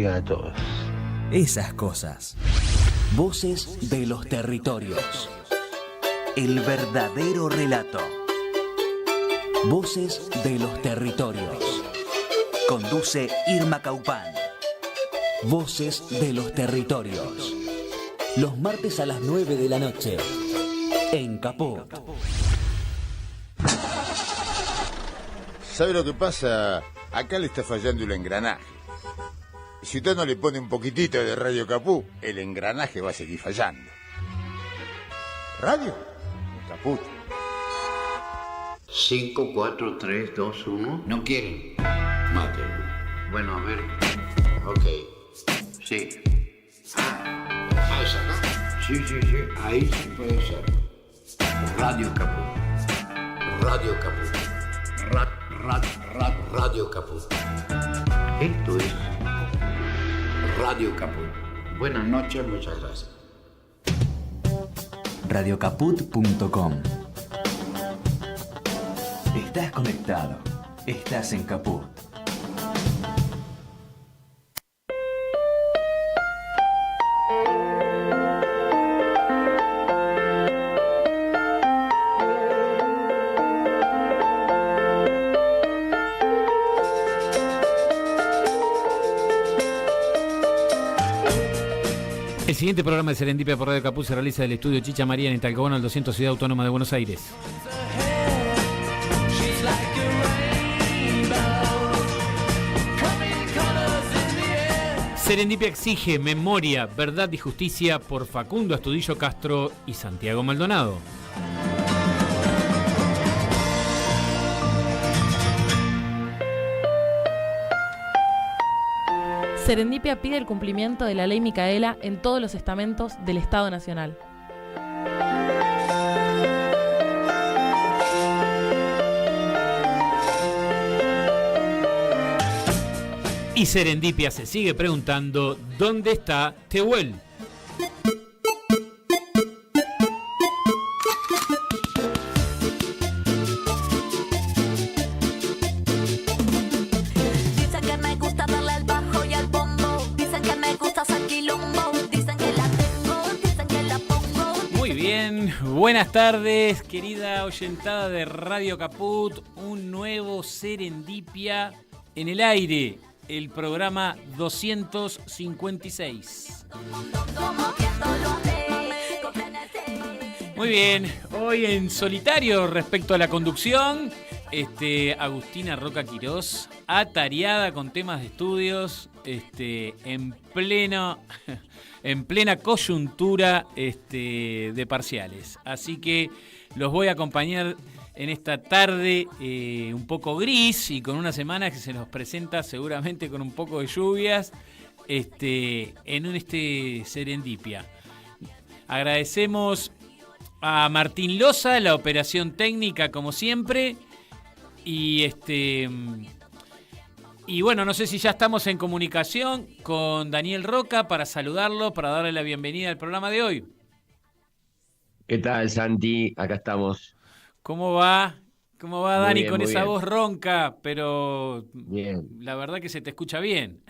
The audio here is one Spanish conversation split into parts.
a todos. Esas cosas. Voces de los territorios. El verdadero relato. Voces de los territorios. Conduce Irma Caupán. Voces de los territorios. Los martes a las 9 de la noche. En Caput. ¿Sabe lo que pasa? Acá le está fallando el engranaje. Si usted no le pone un poquitito de Radio Caput, el engranaje va a seguir fallando. ¿Radio? Caput. 5, 4, 3, 2, 1. ¿No quieren? Mátenlo. Bueno, a ver. Ok. Sí. ¿Esa, no? Sí. Ahí sí puede ser. Radio Caput. Radio Caput. Radio Caput. Esto es Radio Caput. Buenas noches, muchas gracias. Radiocaput.com. Estás conectado. Estás en Caput. El siguiente programa de Serendipia por Radio Caput se realiza del estudio Chicha María en Talcahuano, al 200 Ciudad Autónoma de Buenos Aires. Serendipia exige memoria, verdad y justicia por Facundo Astudillo Castro y Santiago Maldonado. Serendipia pide el cumplimiento de la Ley Micaela en todos los estamentos del Estado Nacional. Y Serendipia se sigue preguntando ¿dónde está Tehuel? Buenas tardes, querida oyentada de Radio Caput, un nuevo Serendipia en el aire, el programa 256. Muy bien, hoy en solitario respecto a la conducción, Agustina Roca Quirós, atareada con temas de estudios, en plena coyuntura de parciales. Así que los voy a acompañar en esta tarde un poco gris y con una semana que se nos presenta seguramente con un poco de lluvias en Serendipia. Agradecemos a Martín Loza, la operación técnica como siempre, y bueno, no sé si ya estamos en comunicación con Daniel Roca para saludarlo, para darle la bienvenida al programa de hoy. ¿Qué tal, Santi? Acá estamos. ¿Cómo va? ¿Cómo va, Dani, bien, con esa bien. voz ronca? Pero Bien. La verdad que se te escucha bien.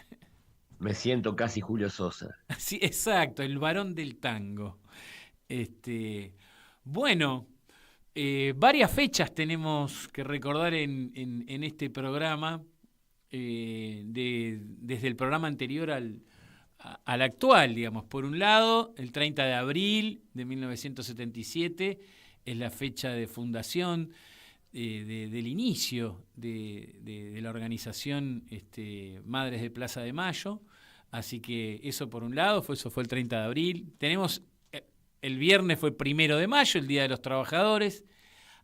Me siento casi Julio Sosa. Sí, exacto, el varón del tango. Bueno, varias fechas tenemos que recordar en este programa. Desde el programa anterior al actual, digamos. Por un lado, el 30 de abril de 1977 es la fecha de fundación del inicio de la organización Madres de Plaza de Mayo, así que eso por un lado, eso fue el 30 de abril. Tenemos, el viernes fue 1 de mayo, el Día de los Trabajadores.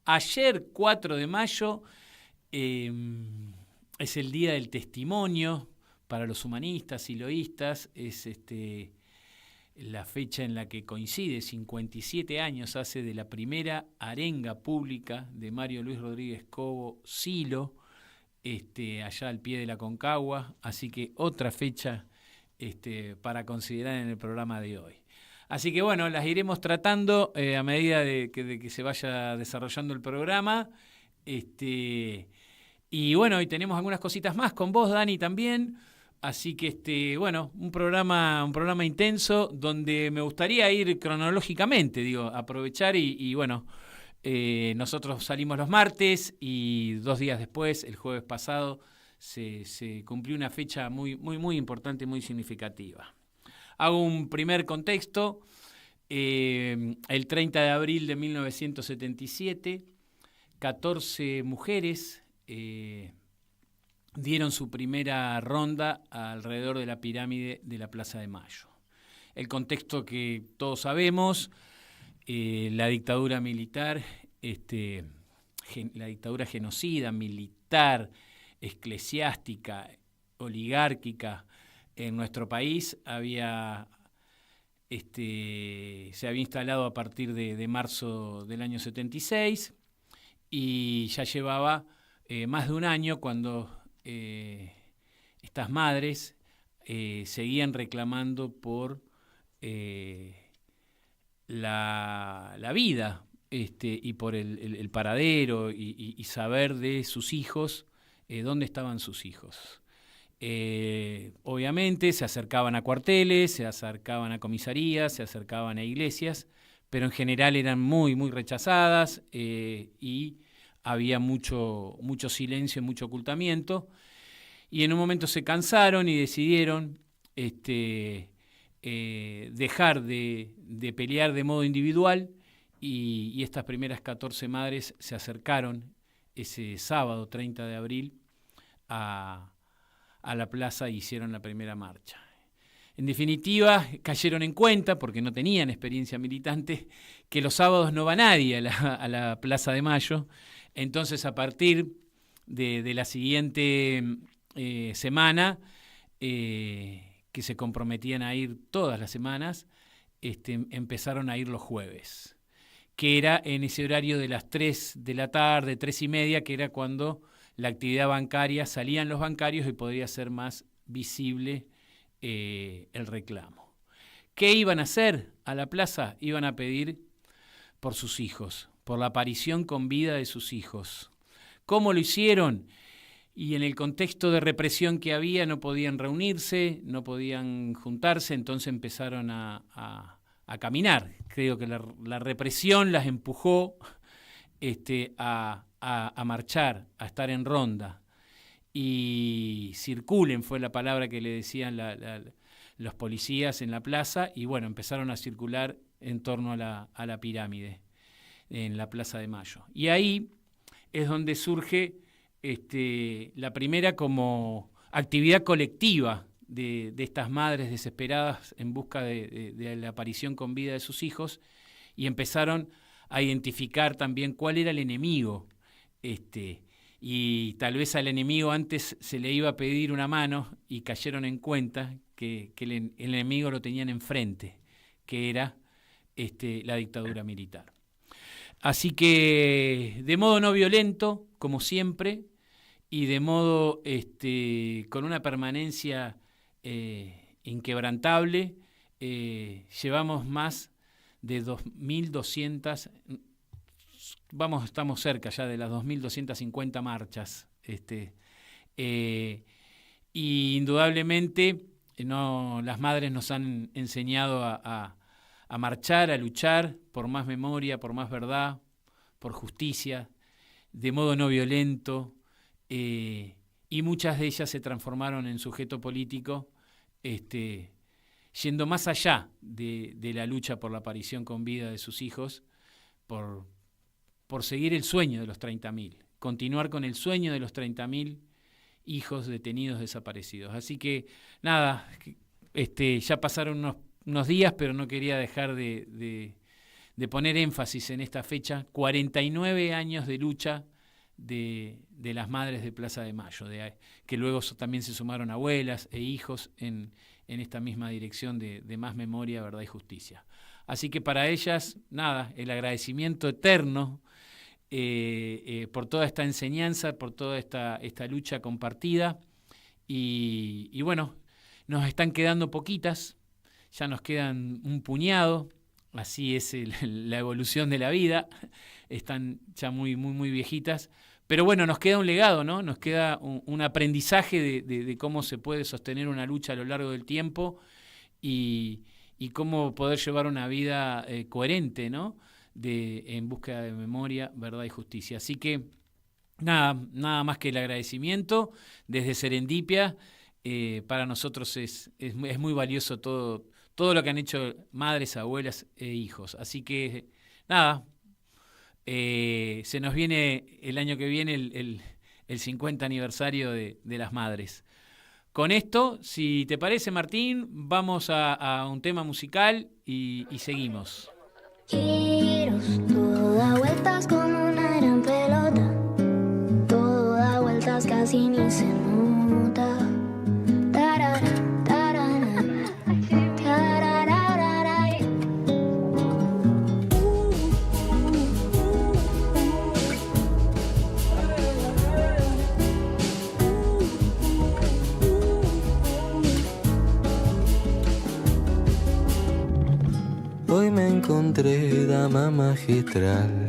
Ayer, 4 de mayo, es el Día del Testimonio para los humanistas y loístas. Es la fecha en la que coincide, 57 años hace de la primera arenga pública de Mario Luis Rodríguez Cobo Silo, allá al pie de la Concagua. Así que otra fecha para considerar en el programa de hoy. Así que bueno, las iremos tratando a medida de que se vaya desarrollando el programa. Y bueno, hoy tenemos algunas cositas más con vos, Dani, también. Así que bueno, un programa intenso donde me gustaría ir cronológicamente, aprovechar y bueno, nosotros salimos los martes y 2 días después, el jueves pasado, se cumplió una fecha muy, muy, muy importante, muy significativa. Hago un primer contexto. El 30 de abril de 1977, 14 mujeres dieron su primera ronda alrededor de la pirámide de la Plaza de Mayo. El contexto que todos sabemos, la dictadura militar, la dictadura genocida, militar, eclesiástica, oligárquica en nuestro país se había instalado a partir de marzo del año 76 y ya llevaba más de un año cuando estas madres seguían reclamando por la vida y por el paradero y saber de sus hijos, dónde estaban sus hijos. Obviamente se acercaban a cuarteles, se acercaban a comisarías, se acercaban a iglesias, pero en general eran muy, muy rechazadas y había mucho silencio, mucho ocultamiento. Y en un momento se cansaron y decidieron dejar de pelear de modo individual y estas primeras 14 madres se acercaron ese sábado 30 de abril a la plaza e hicieron la primera marcha. En definitiva, cayeron en cuenta, porque no tenían experiencia militante, que los sábados no va nadie a la Plaza de Mayo. Entonces, a partir de la siguiente semana, que se comprometían a ir todas las semanas, empezaron a ir los jueves, que era en ese horario de las 3 de la tarde, 3:30, que era cuando la actividad bancaria, salían los bancarios y podría ser más visible el reclamo. ¿Qué iban a hacer a la plaza? Iban a pedir por sus hijos, por la aparición con vida de sus hijos. ¿Cómo lo hicieron? Y en el contexto de represión que había no podían reunirse, no podían juntarse, entonces empezaron a caminar. Creo que la represión las empujó a marchar, a estar en ronda. Y circulen fue la palabra que le decían los policías en la plaza, y bueno, empezaron a circular en torno a la pirámide, en la Plaza de Mayo. Y ahí es donde surge la primera como actividad colectiva de estas madres desesperadas en busca de la aparición con vida de sus hijos, y empezaron a identificar también cuál era el enemigo, y tal vez al enemigo antes se le iba a pedir una mano y cayeron en cuenta que el enemigo lo tenían enfrente, que era la dictadura militar. Así que de modo no violento, como siempre, y de modo con una permanencia inquebrantable, llevamos más de 2.200, estamos cerca ya de las 2.250 marchas, y indudablemente las madres nos han enseñado a marchar, a luchar por más memoria, por más verdad, por justicia, de modo no violento, y muchas de ellas se transformaron en sujeto político, yendo más allá de la lucha por la aparición con vida de sus hijos, por seguir el sueño de los 30.000, continuar con el sueño de los 30.000 hijos detenidos desaparecidos. Así que nada, ya pasaron unos días, pero no quería dejar de poner énfasis en esta fecha, 49 años de lucha de las madres de Plaza de Mayo, que luego también se sumaron abuelas e hijos en esta misma dirección de más memoria, verdad y justicia. Así que para ellas, nada, el agradecimiento eterno por toda esta enseñanza, por toda esta lucha compartida, y bueno, nos están quedando poquitas, ya nos quedan un puñado, así es la evolución de la vida, están ya muy, muy, muy viejitas, Pero bueno, nos queda un legado, ¿no? Nos queda un aprendizaje de cómo se puede sostener una lucha a lo largo del tiempo y cómo poder llevar una vida coherente, ¿no? En búsqueda de memoria, verdad y justicia. Así que nada más que el agradecimiento desde Serendipia. Para nosotros es muy valioso todo lo que han hecho madres, abuelas e hijos. Así que nada, se nos viene el año que viene el 50 aniversario de las madres. Con esto, si te parece, Martín, vamos a un tema musical y seguimos. Giros, todo da vueltas como una gran pelota, todo da vueltas casi ni se nota. Tarara, tarara, tararara. Hoy me encontré dama magistral,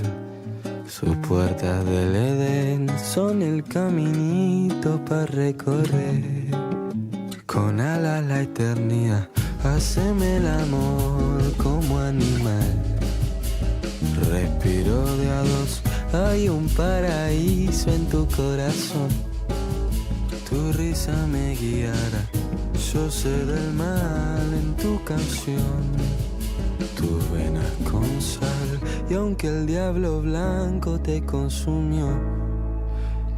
sus puertas del Edén son el caminito para recorrer. Con alas la eternidad, haceme el amor como animal. Respiro de a dos, hay un paraíso en tu corazón. Tu risa me guiará, yo sé del mal en tu canción. Tus venas con sal, y aunque el diablo blanco te consumió,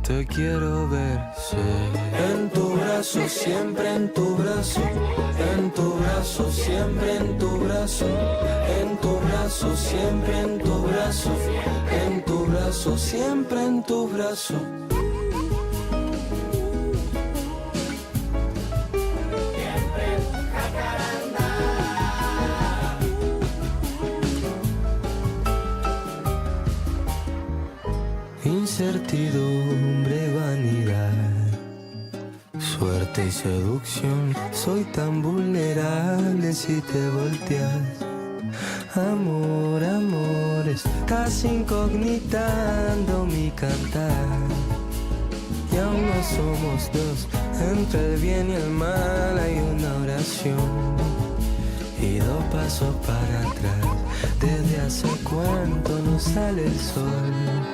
te quiero ver, en tu brazo, siempre en tu brazo, en tu brazo, siempre en tu brazo, en tu brazo, siempre en tu brazo, en tu brazo, siempre en tu brazo. Incertidumbre, vanidad, suerte y seducción. Soy tan vulnerable si te volteas. Amor, amor, estás incognitando mi cantar. Y aún no somos dos, entre el bien y el mal hay una oración. Y dos pasos para atrás, desde hace cuánto no sale el sol.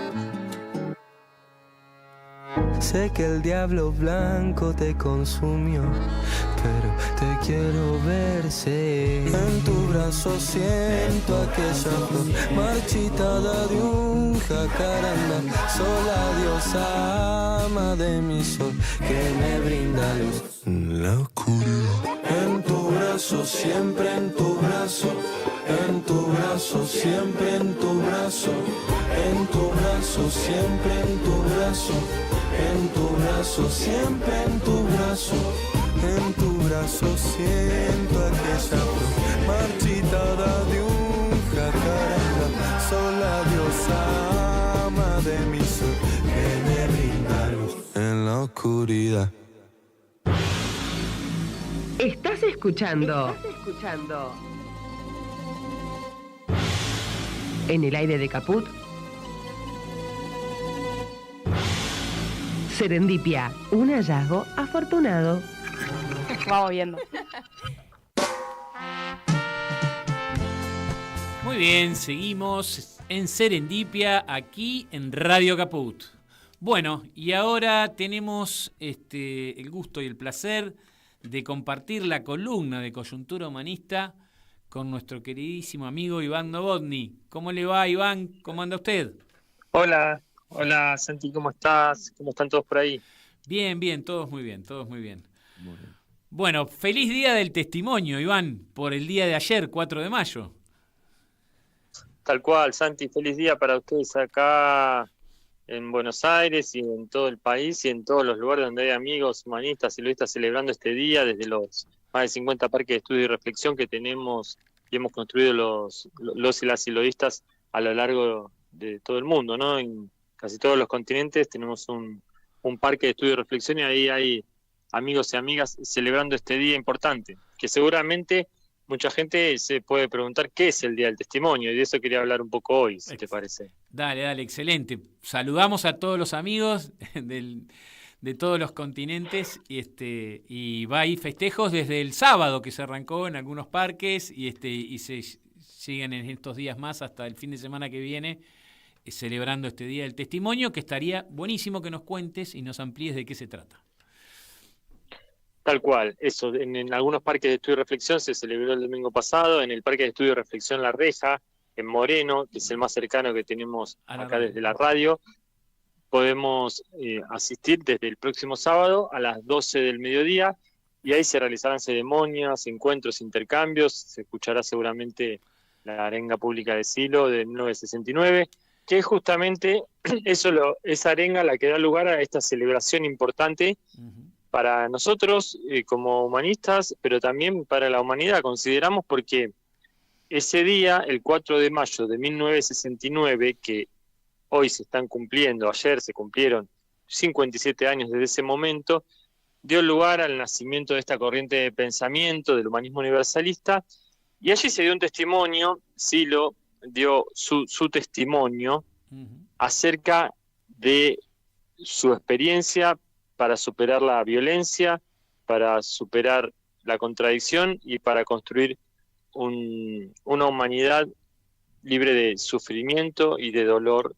Sé que el diablo blanco te consumió, pero te quiero verse. En tu brazo siento aquella flor marchitada de un jacaranda. Sola diosa ama de mi sol que me brinda luz. La oscuridad. En tu brazo, siempre en tu brazo. En tu brazo, siempre en tu brazo. En tu brazo, siempre en tu brazo. En tu brazo, siempre en tu brazo. En tu brazo siento aquella flor marchitada de un jacaranda. Sola diosa ama de mi sol que me brinda luz en la oscuridad. Estás escuchando. En el aire de Caput. Serendipia, un hallazgo afortunado. Vamos viendo. Muy bien, seguimos en Serendipia, aquí en Radio Caput. Bueno, y ahora tenemos el gusto y el placer de compartir la columna de Coyuntura Humanista con nuestro queridísimo amigo Iván Novotny. ¿Cómo le va, Iván? ¿Cómo anda usted? Hola Santi, ¿cómo estás? ¿Cómo están todos por ahí? Bien, todos muy bien. Bueno, feliz día del testimonio, Iván, por el día de ayer, 4 de mayo. Tal cual, Santi, feliz día para ustedes acá en Buenos Aires y en todo el país y en todos los lugares donde hay amigos humanistas y loístas celebrando este día, desde los más de 50 parques de estudio y reflexión que tenemos y hemos construido los y las siloístas a lo largo de todo el mundo, ¿no? En casi todos los continentes tenemos un parque de estudio y reflexión y ahí hay amigos y amigas celebrando este día importante, que seguramente mucha gente se puede preguntar qué es el Día del Testimonio, y de eso quería hablar un poco hoy, si te parece. Dale, excelente. Saludamos a todos los amigos de todos los continentes, y va a ir festejos desde el sábado que se arrancó en algunos parques, y se siguen en estos días más hasta el fin de semana que viene, celebrando este Día del Testimonio, que estaría buenísimo que nos cuentes y nos amplíes de qué se trata. Tal cual, eso, en algunos parques de estudio y reflexión se celebró el domingo pasado, en el Parque de Estudio y Reflexión La Reja, en Moreno, que es el más cercano que tenemos acá desde la radio. Podemos asistir desde el próximo sábado a las 12 del mediodía, y ahí se realizarán ceremonias, encuentros, intercambios. Se escuchará seguramente la arenga pública de Silo de 1969, que es justamente esa arenga la que da lugar a esta celebración importante para nosotros como humanistas, pero también para la humanidad, consideramos, porque ese día, el 4 de mayo de 1969, que hoy se están cumpliendo, ayer se cumplieron 57 años desde ese momento, dio lugar al nacimiento de esta corriente de pensamiento del humanismo universalista, y allí se dio un testimonio. Silo dio su testimonio acerca de su experiencia para superar la violencia, para superar la contradicción y para construir una humanidad libre de sufrimiento y de dolor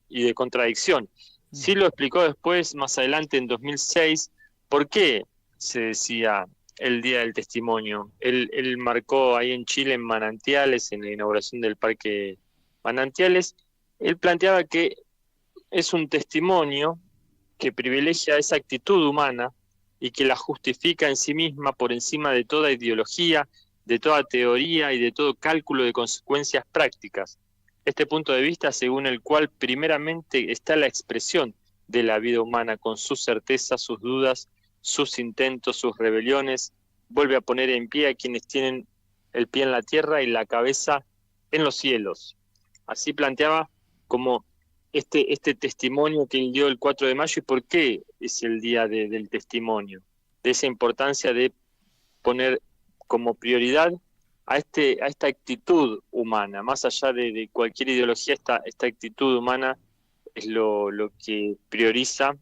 y de contradicción. Sí lo explicó después, más adelante, en 2006, por qué se decía el Día del Testimonio. Él marcó ahí en Chile, en Manantiales, en la inauguración del Parque Manantiales, él planteaba que es un testimonio que privilegia esa actitud humana y que la justifica en sí misma por encima de toda ideología, de toda teoría y de todo cálculo de consecuencias prácticas. Este punto de vista, según el cual primeramente está la expresión de la vida humana, con sus certezas, sus dudas, sus intentos, sus rebeliones, vuelve a poner en pie a quienes tienen el pie en la tierra y la cabeza en los cielos. Así planteaba como este testimonio que él dio el 4 de mayo y por qué es el día del testimonio, de esa importancia de poner como prioridad a esta actitud humana, más allá de cualquier ideología. Esta actitud humana es lo que prioriza,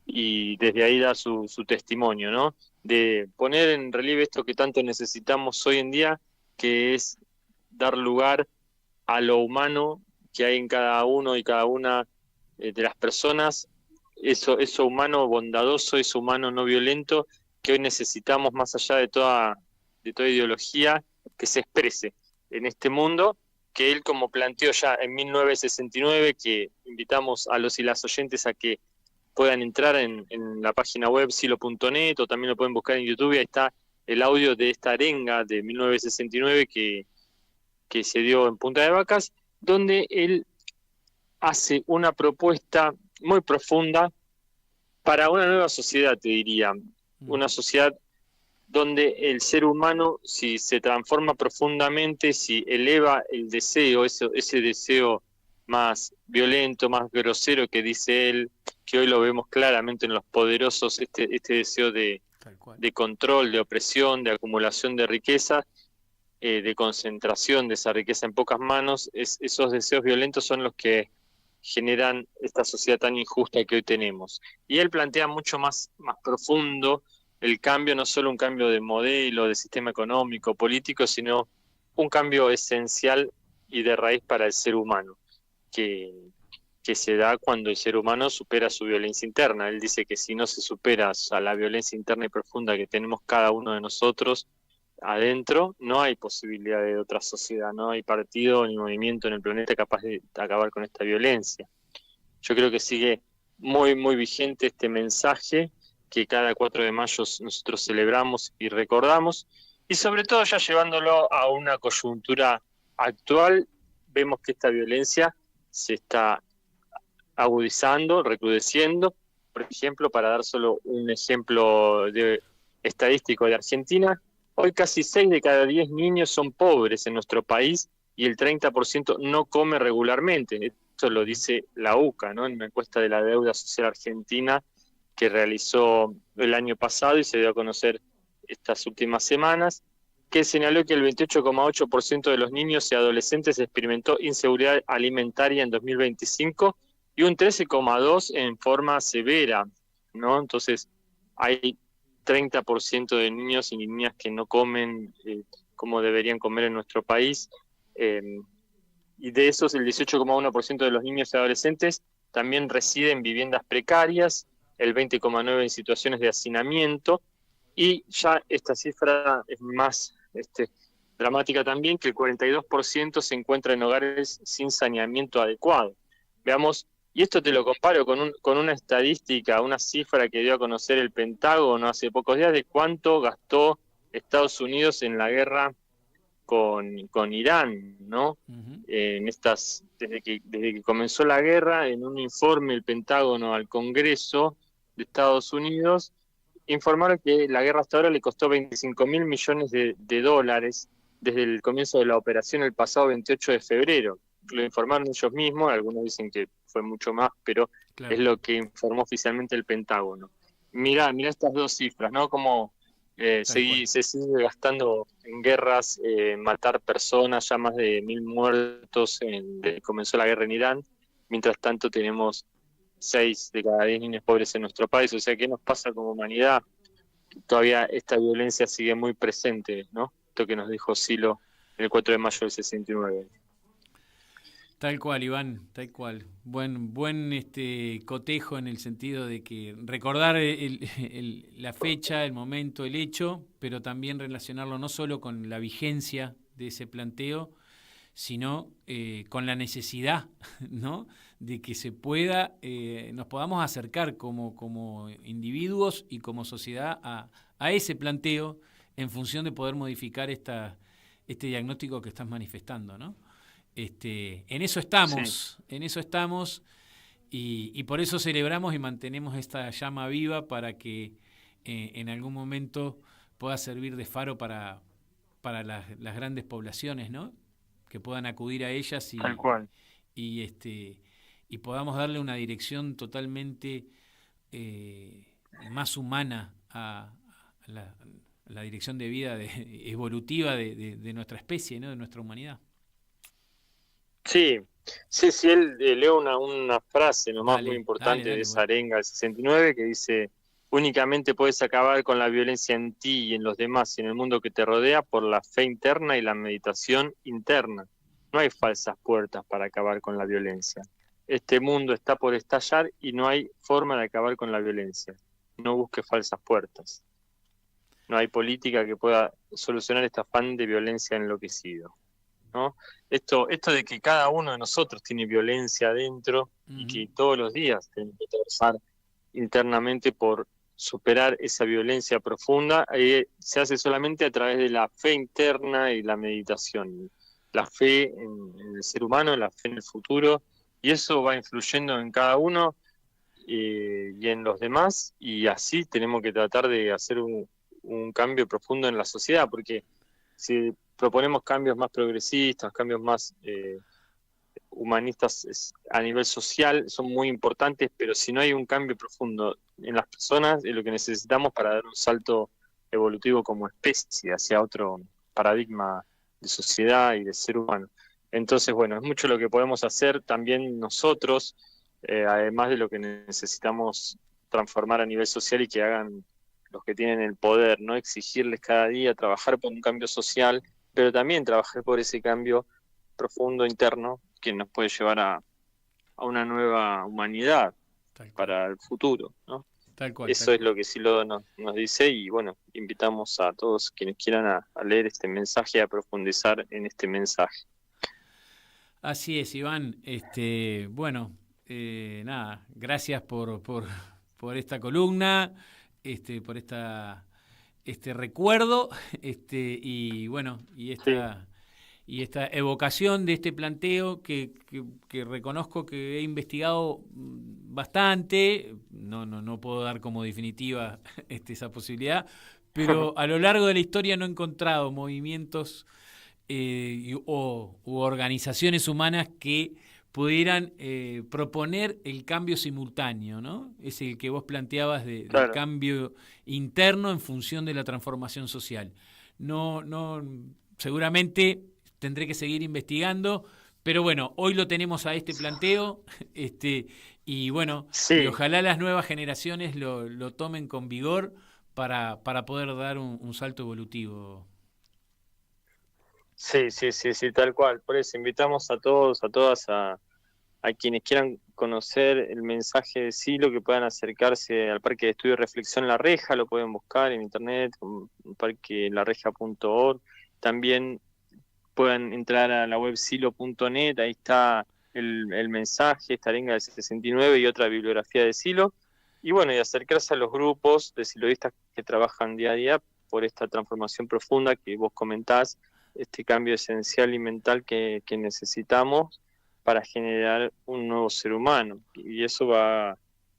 y desde ahí da su testimonio, ¿no? De poner en relieve esto que tanto necesitamos hoy en día, que es dar lugar a lo humano que hay en cada uno y cada una de las personas, eso humano bondadoso, eso humano no violento, que hoy necesitamos, más allá de toda ideología, que se exprese en este mundo, que él, como planteó ya en 1969, que invitamos a los y las oyentes a que puedan entrar en la página web silo.net, o también lo pueden buscar en YouTube. Ahí está el audio de esta arenga de 1969 que se dio en Punta de Vacas, donde él hace una propuesta muy profunda para una nueva sociedad, te diría, una sociedad donde el ser humano, si se transforma profundamente, si eleva el deseo, ese deseo más violento, más grosero que dice él, que hoy lo vemos claramente en los poderosos, este deseo de control, de opresión, de acumulación de riqueza, de concentración de esa riqueza en pocas manos, esos deseos violentos son los que generan esta sociedad tan injusta que hoy tenemos. Y él plantea mucho más profundo el cambio, no solo un cambio de modelo, de sistema económico, político, sino un cambio esencial y de raíz para el ser humano, que se da cuando el ser humano supera su violencia interna. Él dice que si no se supera a la violencia interna y profunda que tenemos cada uno de nosotros adentro, no hay posibilidad de otra sociedad, no hay partido ni movimiento en el planeta capaz de acabar con esta violencia. Yo creo que sigue muy, muy vigente este mensaje que cada 4 de mayo nosotros celebramos y recordamos, y sobre todo ya llevándolo a una coyuntura actual, vemos que esta violencia se está agudizando, recrudeciendo. Por ejemplo, para dar solo un ejemplo estadístico de Argentina, hoy casi 6 de cada 10 niños son pobres en nuestro país y el 30% no come regularmente. Esto lo dice la UCA, ¿no? En una encuesta de la deuda social argentina que realizó el año pasado y se dio a conocer estas últimas semanas, que señaló que el 28,8% de los niños y adolescentes experimentó inseguridad alimentaria en 2025 y un 13,2% en forma severa, ¿no? Entonces, hay 30% de niños y niñas que no comen como deberían comer en nuestro país, y de esos el 18,1% de los niños y adolescentes también reside en viviendas precarias, el 20,9% en situaciones de hacinamiento, y ya esta cifra es más dramática también, que el 42% se encuentra en hogares sin saneamiento adecuado. Veamos, y esto te lo comparo con una estadística, una cifra que dio a conocer el Pentágono hace pocos días de cuánto gastó Estados Unidos en la guerra con Irán, ¿no? Desde que comenzó la guerra, en un informe el Pentágono al Congreso de Estados Unidos, informaron que la guerra hasta ahora le costó 25.000 millones de dólares desde el comienzo de la operación el pasado 28 de febrero. Lo informaron ellos mismos, algunos dicen que fue mucho más, pero claro, es lo que informó oficialmente el Pentágono. Mirá estas dos cifras, ¿no? Como se sigue gastando en guerras, matar personas, ya más de 1.000 muertos desde que comenzó la guerra en Irán. Mientras tanto tenemos 6 de cada 10 niños pobres en nuestro país. O sea, ¿qué nos pasa como humanidad? Todavía esta violencia sigue muy presente, ¿no? Esto que nos dijo Silo el 4 de mayo del 69. Tal cual, Iván, tal cual. Buen cotejo en el sentido de que recordar la fecha, el momento, el hecho, pero también relacionarlo no solo con la vigencia de ese planteo, sino con la necesidad, ¿no?, de que se pueda, nos podamos acercar como individuos y como sociedad a ese planteo en función de poder modificar este diagnóstico que estás manifestando, ¿no? En eso estamos, sí. En eso estamos, y por eso celebramos y mantenemos esta llama viva para que en algún momento pueda servir de faro para las grandes poblaciones, ¿no?, que puedan acudir a ellas Tal cual. y podamos darle una dirección totalmente más humana a la dirección de vida evolutiva de nuestra especie, ¿no?, de nuestra humanidad. Sí, él leo una frase nomás muy importante de esa arenga del 69 que dice: únicamente puedes acabar con la violencia en ti y en los demás y en el mundo que te rodea por la fe interna y la meditación interna. No hay falsas puertas para acabar con la violencia. Este mundo está por estallar y no hay forma de acabar con la violencia. No busques falsas puertas. No hay política que pueda solucionar este afán de violencia enloquecido, ¿no? Esto de que cada uno de nosotros tiene violencia adentro y que todos los días tenemos que trabajar internamente por superar esa violencia profunda, se hace solamente a través de la fe interna y la meditación. La fe en el ser humano, la fe en el futuro, y eso va influyendo en cada uno y en los demás, y así tenemos que tratar de hacer un cambio profundo en la sociedad, porque si proponemos cambios más progresistas, cambios más humanistas a nivel social, son muy importantes, pero si no hay un cambio profundo en las personas, es lo que necesitamos para dar un salto evolutivo como especie hacia otro paradigma de sociedad y de ser humano. Entonces, bueno, es mucho lo que podemos hacer también nosotros, además de lo que necesitamos transformar a nivel social y que hagan los que tienen el poder, ¿no? Exigirles cada día trabajar por un cambio social, pero también trabajar por ese cambio profundo interno que nos puede llevar a una nueva humanidad para el futuro, ¿no? Tal cual, eso es lo que Silo nos dice, y bueno, invitamos a todos quienes quieran a leer este mensaje y a profundizar en este mensaje. Así es, Iván. Bueno, nada, gracias por esta columna, por este recuerdo, y bueno, y esta evocación de este planteo que reconozco que he investigado bastante. No puedo dar como definitiva esa posibilidad, pero a lo largo de la historia no he encontrado movimientos u organizaciones humanas que pudieran proponer el cambio simultáneo, ¿no? Es el que vos planteabas del cambio interno en función de la transformación social. seguramente tendré que seguir investigando, pero bueno, hoy lo tenemos a este planteo, y bueno, Sí. y ojalá las nuevas generaciones lo tomen con vigor para poder dar un salto evolutivo. Sí, tal cual. Por eso invitamos a todos, a todas, a quienes quieran conocer el mensaje de Silo, que puedan acercarse al Parque de Estudio y Reflexión La Reja, lo pueden buscar en internet, parquelareja.org. También puedan entrar a la web silo.net, ahí está el mensaje, esta arenga del 69 y otra bibliografía de Silo. Y bueno, y acercarse a los grupos de siloístas que trabajan día a día por esta transformación profunda que vos comentás, este cambio esencial y mental que necesitamos para generar un nuevo ser humano. Y eso va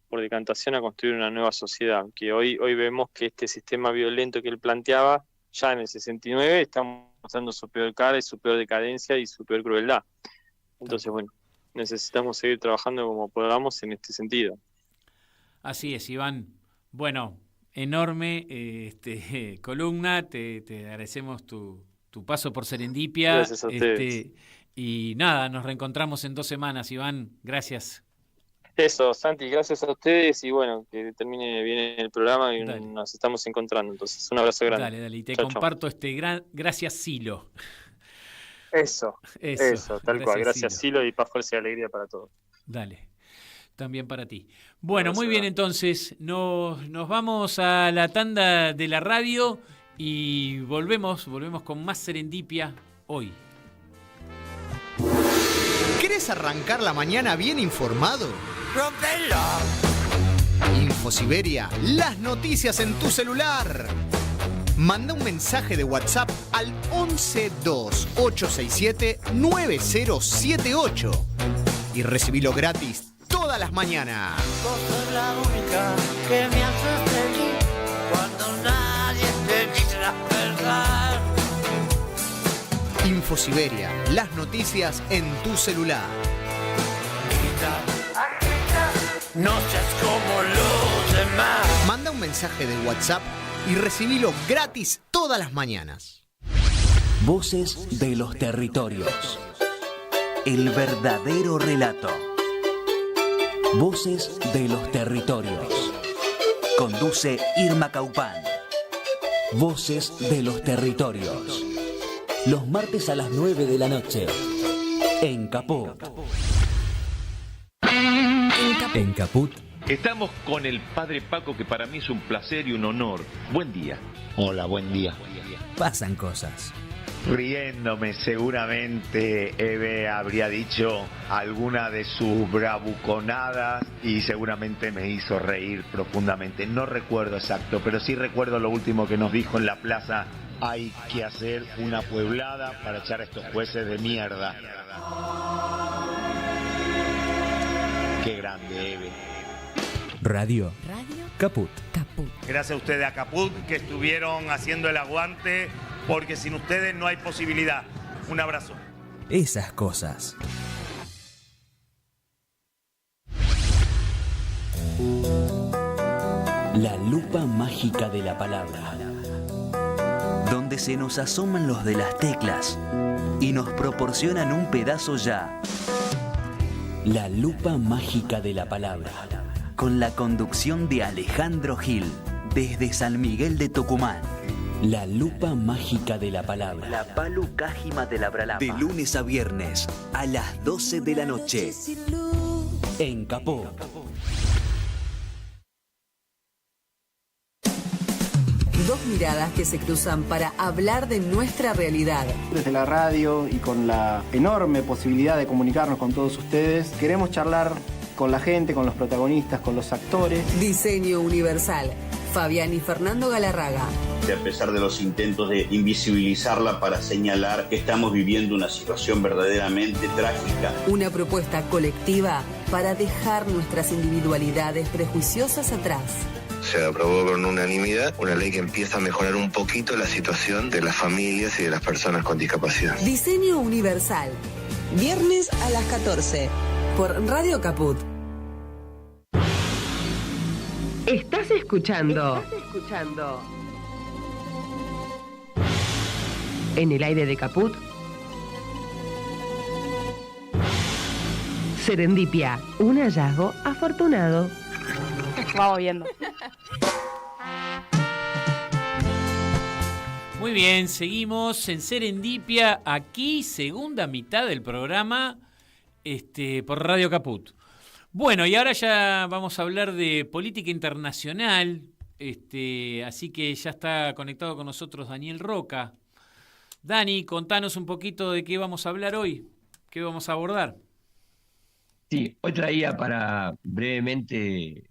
por decantación a construir una nueva sociedad, que hoy vemos que este sistema violento que él planteaba, ya en el 69, está mostrando su peor cara y su peor decadencia y su peor crueldad. Entonces, bueno, necesitamos seguir trabajando como podamos en este sentido. Así es, Iván. Bueno, enorme columna, te agradecemos tu paso por Serendipia. Gracias a ustedes. Y nada, nos reencontramos en 2 semanas, Iván. Gracias. Eso, Santi, gracias a ustedes y bueno, que termine bien el programa y Dale. nos estamos encontrando. Entonces, un abrazo grande. Dale, y te Chau, comparto gracias, Silo. Eso, tal cual. Gracias, Silo, y paz, fuerza y alegría para todos. Dale, también para ti. Bueno, muy Abrazo bien, grande. entonces, nos vamos a la tanda de la radio y volvemos con más Serendipia hoy. ¿Querés arrancar la mañana bien informado? InfoSiberia, las noticias en tu celular. Manda un mensaje de WhatsApp al 1128679078 y recibilo gratis todas las mañanas. Vos sos la única que me hace feliz cuando nadie te dice la verdad. InfoSiberia, las noticias en tu celular. No seas como los demás. Manda un mensaje de WhatsApp y recibilo gratis todas las mañanas. Voces de los territorios. El verdadero relato. Voces de los territorios. Conduce Irma Caupán. Voces de los territorios. Los martes a las 9 de la noche. En Caput. En Caput. Estamos con el padre Paco, que para mí es un placer y un honor. Buen día. Hola, buen día. Pasan cosas. Riéndome, seguramente Eve habría dicho alguna de sus bravuconadas y seguramente me hizo reír profundamente. No recuerdo exacto, pero sí recuerdo lo último que nos dijo en la plaza. Hay que hacer una pueblada para echar a estos jueces de mierda. Qué grande, Eve. Radio. Caput. Gracias a ustedes, a Caput, que estuvieron haciendo el aguante, porque sin ustedes no hay posibilidad. Un abrazo. Esas cosas. La lupa mágica de la palabra. Donde se nos asoman los de las teclas y nos proporcionan un pedazo ya. La lupa mágica de la palabra. Con la conducción de Alejandro Gil, desde San Miguel de Tucumán. La lupa mágica de la palabra. La palu cájima de la bralapa. De lunes a viernes, a las 12 de la noche. En Capó. Dos miradas que se cruzan para hablar de nuestra realidad. Desde la radio y con la enorme posibilidad de comunicarnos con todos ustedes, queremos charlar con la gente, con los protagonistas, con los actores. Diseño Universal. Fabián y Fernando Galarraga. A pesar de los intentos de invisibilizarla para señalar que estamos viviendo una situación verdaderamente trágica. Una propuesta colectiva para dejar nuestras individualidades prejuiciosas atrás. Se aprobó con unanimidad una ley que empieza a mejorar un poquito la situación de las familias y de las personas con discapacidad. Diseño Universal. Viernes a las 14. Por Radio Caput. Estás escuchando. En el aire de Caput, Serendipia, un hallazgo afortunado. Vamos viendo. Muy bien, seguimos en Serendipia, aquí, segunda mitad del programa, por Radio Caput. Bueno, y ahora ya vamos a hablar de política internacional, así que ya está conectado con nosotros Daniel Roca. Dani, contanos un poquito de qué vamos a hablar hoy, qué vamos a abordar. Sí, hoy traía para brevemente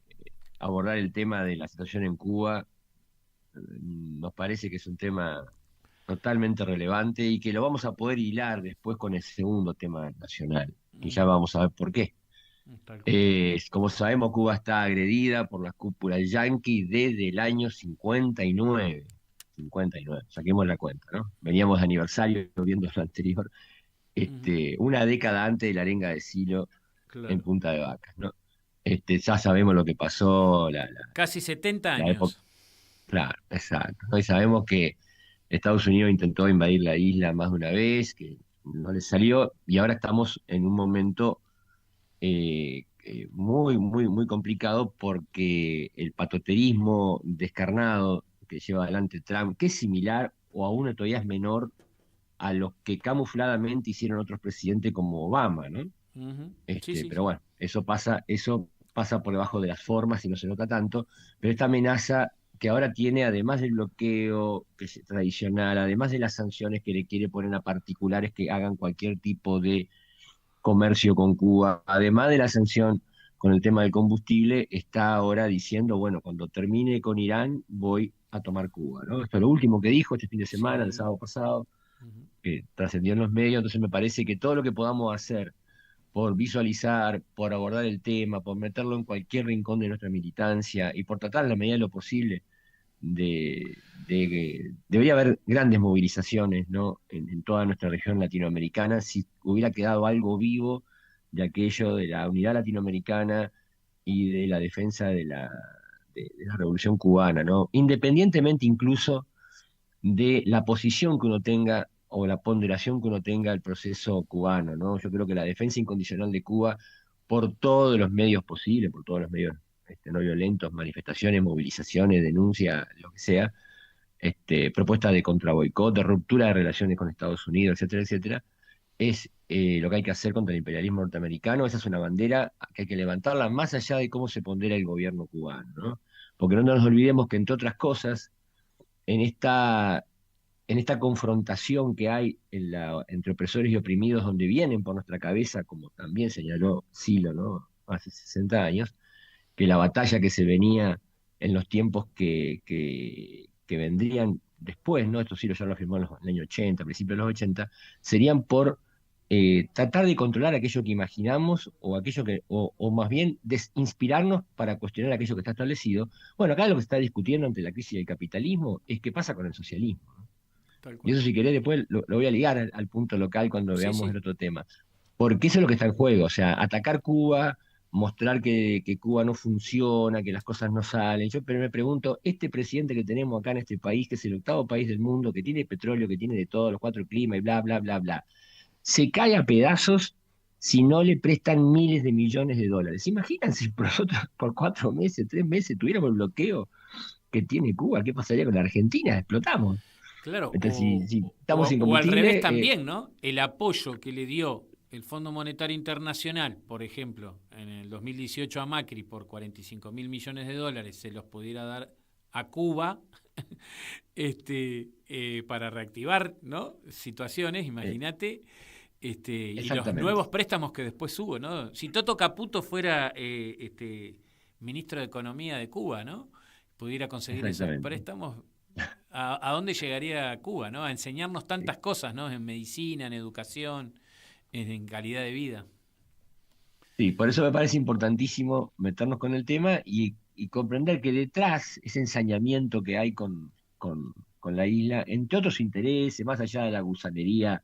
abordar el tema de la situación en Cuba. Nos parece que es un tema totalmente relevante y que lo vamos a poder hilar después con el segundo tema nacional, y ya vamos a ver por qué. Como sabemos, Cuba está agredida por las cúpulas yanqui desde el año 59. 59, saquemos la cuenta, ¿no? Veníamos de aniversario viendo lo anterior, una década antes de la arenga de Silo. Claro. En Punta de Vacas, ¿no? Ya sabemos lo que pasó. Casi 70 años. Claro, exacto. Hoy sabemos que Estados Unidos intentó invadir la isla más de una vez, que no les salió, y ahora estamos en un momento muy, muy, muy complicado porque el patoterismo descarnado que lleva adelante Trump, que es similar o aún todavía es menor a los que camufladamente hicieron otros presidentes como Obama, ¿no? Sí. Pero bueno, eso pasa por debajo de las formas y no se nota tanto, pero esta amenaza que ahora tiene, además del bloqueo que es tradicional, además de las sanciones que le quiere poner a particulares que hagan cualquier tipo de comercio con Cuba, además de la sanción con el tema del combustible, está ahora diciendo, bueno, cuando termine con Irán voy a tomar Cuba, ¿no? Esto es lo último que dijo este fin de semana, el sábado pasado, que trascendió en los medios. Entonces me parece que todo lo que podamos hacer por visualizar, por abordar el tema, por meterlo en cualquier rincón de nuestra militancia y por tratar en la medida de lo posible debería haber grandes movilizaciones, ¿no? en toda nuestra región latinoamericana, si hubiera quedado algo vivo de aquello de la unidad latinoamericana y de la defensa de la revolución cubana, ¿no? Independientemente incluso de la posición que uno tenga o la ponderación que uno tenga al proceso cubano, ¿no? Yo creo que la defensa incondicional de Cuba, por todos los medios posibles, por todos los medios no violentos, manifestaciones, movilizaciones, denuncias, lo que sea, propuestas de contraboicot, de ruptura de relaciones con Estados Unidos, etcétera, etcétera, es lo que hay que hacer contra el imperialismo norteamericano. Esa es una bandera que hay que levantarla más allá de cómo se pondera el gobierno cubano, ¿no? Porque no nos olvidemos que, entre otras cosas, en esta confrontación que hay entre opresores y oprimidos, donde vienen por nuestra cabeza, como también señaló Silo, ¿no? Hace 60 años, que la batalla que se venía en los tiempos que vendrían después, ¿no? Esto Silo ya lo afirmó en el año 80, a principios de los 80, serían por tratar de controlar aquello que imaginamos o más bien desinspirarnos para cuestionar aquello que está establecido. Bueno, acá lo que se está discutiendo ante la crisis del capitalismo es qué pasa con el socialismo, ¿no? Y eso, si querés, después lo voy a ligar al punto local cuando veamos el otro tema. Porque eso es lo que está en juego, o sea, atacar Cuba, mostrar que Cuba no funciona, que las cosas no salen. Pero me pregunto, este presidente que tenemos acá en este país, que es el 8º país del mundo, que tiene petróleo, que tiene de todo, los 4 climas y bla, bla, bla, bla, se cae a pedazos si no le prestan miles de millones de dólares. Imagínense, nosotros por 4 meses, 3 meses, tuviéramos el bloqueo que tiene Cuba, ¿qué pasaría con la Argentina? Explotamos. Claro, entonces, si estamos sin o al combustible, revés también, ¿no? El apoyo que le dio el Fondo Monetario Internacional, por ejemplo, en el 2018 a Macri por 45.000 millones de dólares, se los pudiera dar a Cuba para reactivar, ¿no? Situaciones, imagínate, y los nuevos préstamos que después hubo, ¿no? Si Toto Caputo fuera ministro de Economía de Cuba, ¿no? Pudiera conseguir esos préstamos, ¿a dónde llegaría Cuba, ¿no? A enseñarnos tantas cosas, ¿no? En medicina, en educación, en calidad de vida. Sí, por eso me parece importantísimo meternos con el tema y comprender que detrás ese ensañamiento que hay con la isla, entre otros intereses, más allá de la gusanería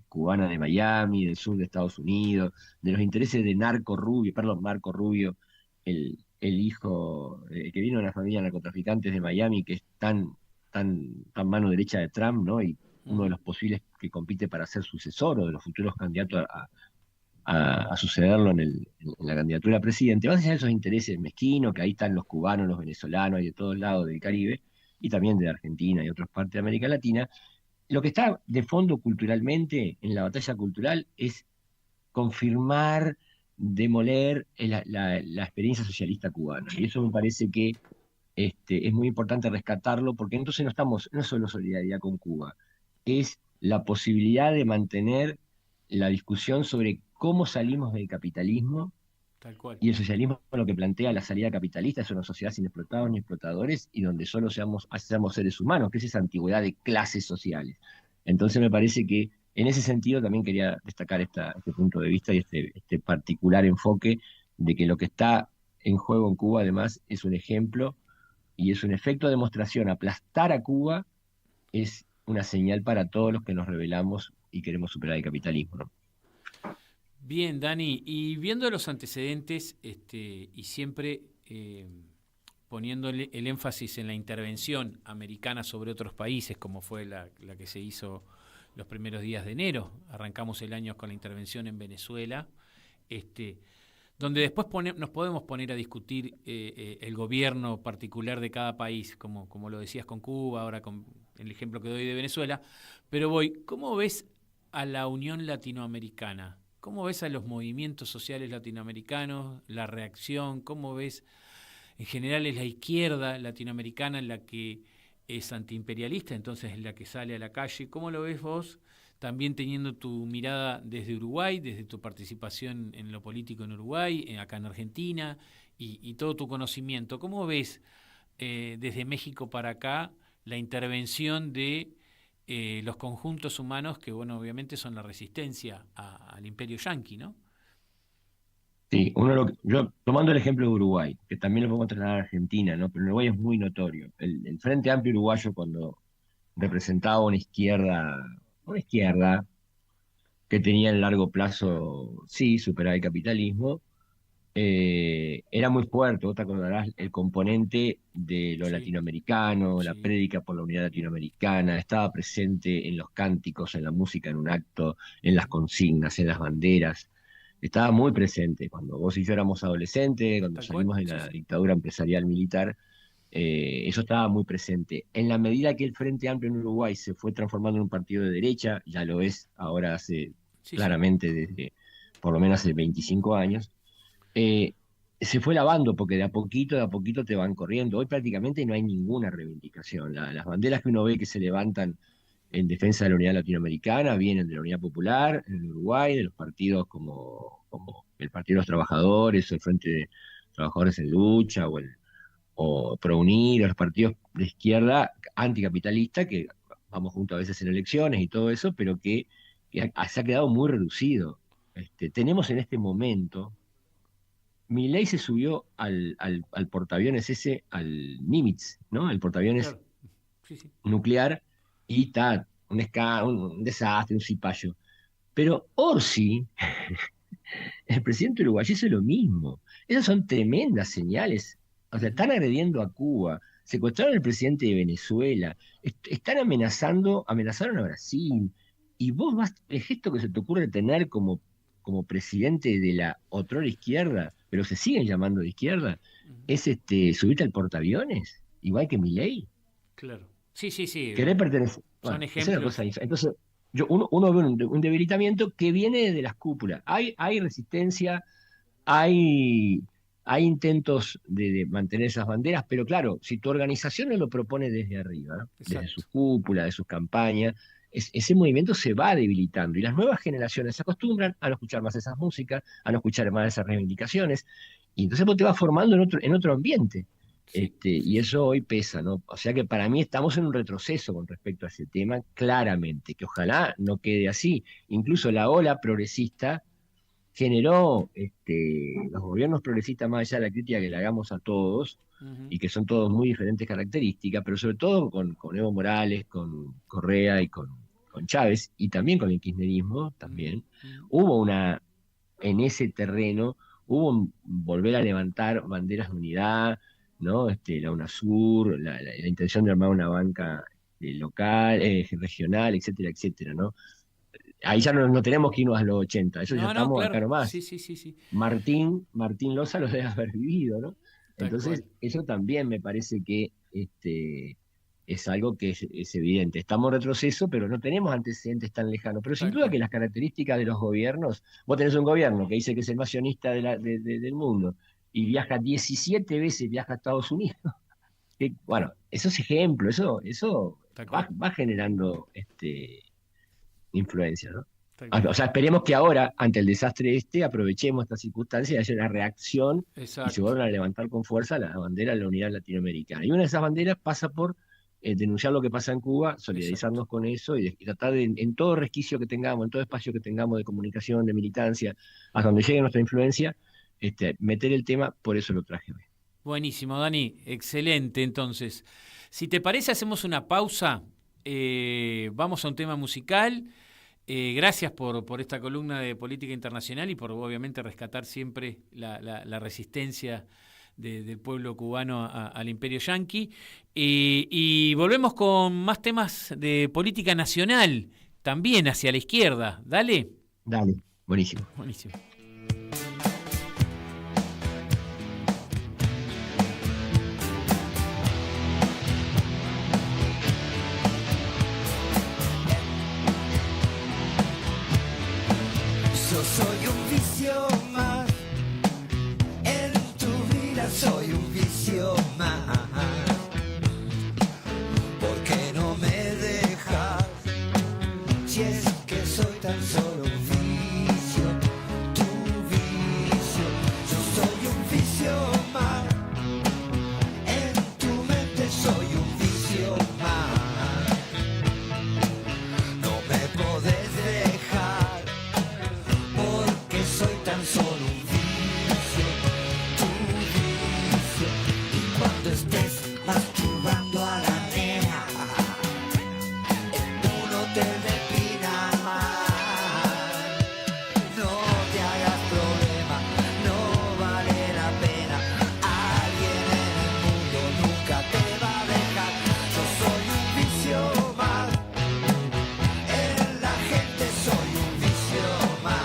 cubana de Miami, del sur de Estados Unidos, de los intereses de Marco Rubio, el hijo que vino de una familia de narcotraficantes de Miami, que es tan tan mano derecha de Trump, ¿no? Y uno de los posibles que compite para ser sucesor o de los futuros candidatos a sucederlo en la candidatura a presidente, más allá de esos intereses mezquinos, que ahí están los cubanos, los venezolanos y de todos lados del Caribe, y también de Argentina y otras partes de América Latina, lo que está de fondo culturalmente en la batalla cultural es confirmar, demoler la experiencia socialista cubana. Y eso me parece que es muy importante rescatarlo, porque entonces no es solo solidaridad con Cuba, es la posibilidad de mantener la discusión sobre cómo salimos del capitalismo. Tal cual. Y el socialismo lo que plantea la salida capitalista es una sociedad sin explotados ni explotadores y donde solo seamos seres humanos, que es esa antigüedad de clases sociales. Entonces me parece que en ese sentido también quería destacar este punto de vista y este particular enfoque de que lo que está en juego en Cuba además es un ejemplo y es un efecto de demostración. Aplastar a Cuba es una señal para todos los que nos rebelamos y queremos superar el capitalismo, ¿no? Bien, Dani, y viendo los antecedentes y siempre poniendo el énfasis en la intervención americana sobre otros países, como fue la que se hizo los primeros días de enero, arrancamos el año con la intervención en Venezuela, donde después nos podemos poner a discutir el gobierno particular de cada país, como lo decías con Cuba, ahora con el ejemplo que doy de Venezuela, pero ¿cómo ves a la Unión Latinoamericana? ¿Cómo ves a los movimientos sociales latinoamericanos, la reacción? ¿Cómo ves, en general, es la izquierda latinoamericana la que es antiimperialista, entonces es la que sale a la calle? ¿Cómo lo ves vos, también teniendo tu mirada desde Uruguay, desde tu participación en lo político en Uruguay, acá en Argentina, y todo tu conocimiento? ¿Cómo ves desde México para acá la intervención de los conjuntos humanos que, bueno, obviamente son la resistencia al imperio yanqui, ¿no? Sí, yo tomando el ejemplo de Uruguay, que también lo podemos trasladar a Argentina, ¿no? Pero en Uruguay es muy notorio. El Frente Amplio Uruguayo, cuando representaba una izquierda que tenía en largo plazo, sí, superar el capitalismo, era muy fuerte. Vos te acordarás el componente de lo latinoamericano, la prédica por la unidad latinoamericana, estaba presente en los cánticos, en la música, en un acto, en las consignas, en las banderas, estaba muy presente. Cuando vos y yo éramos adolescentes, cuando salimos de la dictadura empresarial militar, eso estaba muy presente. En la medida que el Frente Amplio en Uruguay se fue transformando en un partido de derecha, ya lo es ahora claramente desde por lo menos hace 25 años, se fue lavando, porque de a poquito te van corriendo. Hoy prácticamente no hay ninguna reivindicación. Las banderas que uno ve que se levantan en defensa de la unidad latinoamericana vienen de la Unidad Popular en Uruguay, de los partidos como el Partido de los Trabajadores, o el Frente de Trabajadores en Lucha, o ProUnir, los partidos de izquierda anticapitalistas, que vamos juntos a veces en elecciones y todo eso, pero que se ha quedado muy reducido. Tenemos en este momento, Milei se subió al portaaviones al Nimitz, ¿no? El portaaviones nuclear, y está un desastre, un cipayo. Pero Orsi, el presidente uruguayo, hizo lo mismo. Esas son tremendas señales. O sea, están agrediendo a Cuba, secuestraron al presidente de Venezuela, están amenazaron a Brasil, y vos el gesto que se te ocurre tener como presidente de la otrora izquierda, pero se siguen llamando de izquierda, es subirte al portaaviones, igual que Milei. Claro. Sí. Querer pertenecer. Son ejemplos. ejemplos. Esa es la cosa. Entonces, uno ve un debilitamiento que viene de las cúpulas. Hay resistencia, hay intentos de mantener esas banderas, pero claro, si tu organización no lo propone desde arriba, desde sus cúpulas, de sus campañas, ese movimiento se va debilitando, y las nuevas generaciones se acostumbran a no escuchar más esas músicas, a no escuchar más esas reivindicaciones, y entonces vos te vas formando en otro ambiente. Y eso hoy pesa, ¿no? O sea que para mí estamos en un retroceso con respecto a ese tema, claramente, que ojalá no quede así. Incluso la ola progresista generó los gobiernos progresistas, más allá de la crítica que le hagamos a todos, y que son todos muy diferentes características, pero sobre todo con Evo Morales, con Correa y con Chávez, y también con el kirchnerismo, también, en ese terreno, hubo un volver a levantar banderas de unidad, ¿no? La UNASUR, la intención de armar una banca local, regional, etcétera, etcétera, ¿no? Ahí ya no tenemos que irnos a los 80, eso ya estamos claro. acá nomás. Sí. Martín Loza lo debe haber vivido, ¿no? Entonces, eso también me parece que es algo que es evidente. Estamos en retroceso, pero no tenemos antecedentes tan lejanos. Pero sin duda que las características de los gobiernos, vos tenés un gobierno que dice que es el más sionista del mundo y viaja 17 veces, viaja a Estados Unidos. Bueno, esos ejemplos, eso va generando influencia, ¿no? O sea, esperemos que ahora, ante el desastre aprovechemos esta circunstancia y haya una reacción y se vuelvan a levantar con fuerza la bandera de la unidad latinoamericana. Y una de esas banderas pasa por denunciar lo que pasa en Cuba, solidarizarnos con eso y tratar de, en todo resquicio que tengamos, en todo espacio que tengamos de comunicación, de militancia, hasta donde llegue nuestra influencia, meter el tema, por eso lo traje hoy. Buenísimo, Dani, excelente. Entonces, si te parece, hacemos una pausa, vamos a un tema musical. Gracias por esta columna de política internacional y por obviamente rescatar siempre la resistencia del pueblo cubano al imperio yanqui. Y volvemos con más temas de política nacional, también hacia la izquierda. Dale. Dale, buenísimo. Buenísimo. Soy un vicio más en tu vida, soy un vicio más. ¿Por qué no me dejas? Si es que soy tan solo un vicio, tu vicio. Yo soy un vicio más en tu mente, soy un vicio más. No me podés dejar. Soy tan solo un vicio, tu vicio. Y cuando estés masturbando a la nena, tú no te depinas más. No te hagas problema, no vale la pena. Alguien en el mundo nunca te va a dejar. Yo soy un vicio más, en la gente soy un vicio más.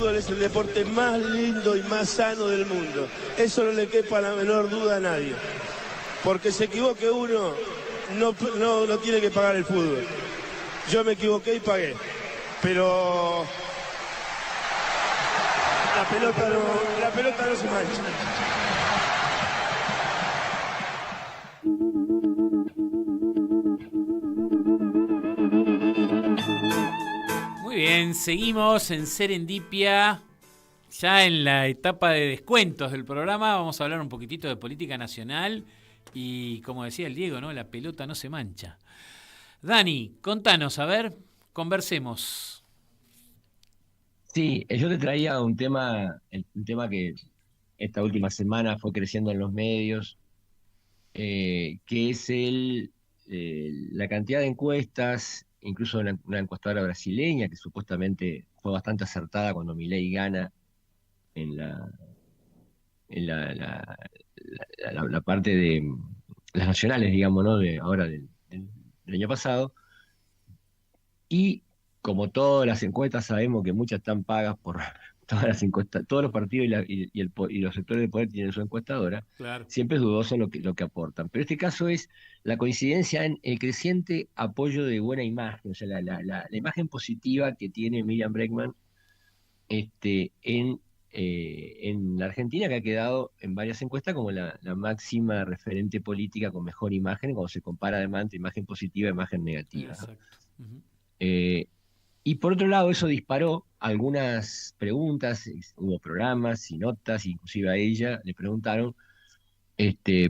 Es el deporte más lindo y más sano del mundo. Eso no le quepa la menor duda a nadie. Porque se equivoque uno, no tiene que pagar el fútbol. Yo me equivoqué y pagué. Pero la pelota no se mancha. Bien, seguimos en Serendipia, ya en la etapa de descuentos del programa. Vamos a hablar un poquitito de política nacional y, como decía el Diego, ¿no? La pelota no se mancha. Dani, contanos, a ver, conversemos. Sí, yo te traía un tema que esta última semana fue creciendo en los medios, que es la cantidad de encuestas, incluso una encuestadora brasileña que supuestamente fue bastante acertada cuando Milei gana en la parte de las nacionales, digamos, ¿no? De ahora del año pasado. Y como todas las encuestas sabemos que muchas están pagas por todas las encuestas, todos los partidos y los sectores de poder tienen su encuestadora, Claro. siempre es dudoso lo que aportan. Pero este caso es la coincidencia en el creciente apoyo de buena imagen, o sea, la imagen positiva que tiene Miriam Bregman en la Argentina, que ha quedado en varias encuestas como la máxima referente política con mejor imagen cuando se compara además entre imagen positiva e imagen negativa, ¿no? Exacto. Ujú. Y por otro lado, eso disparó algunas preguntas, hubo programas y notas, inclusive a ella le preguntaron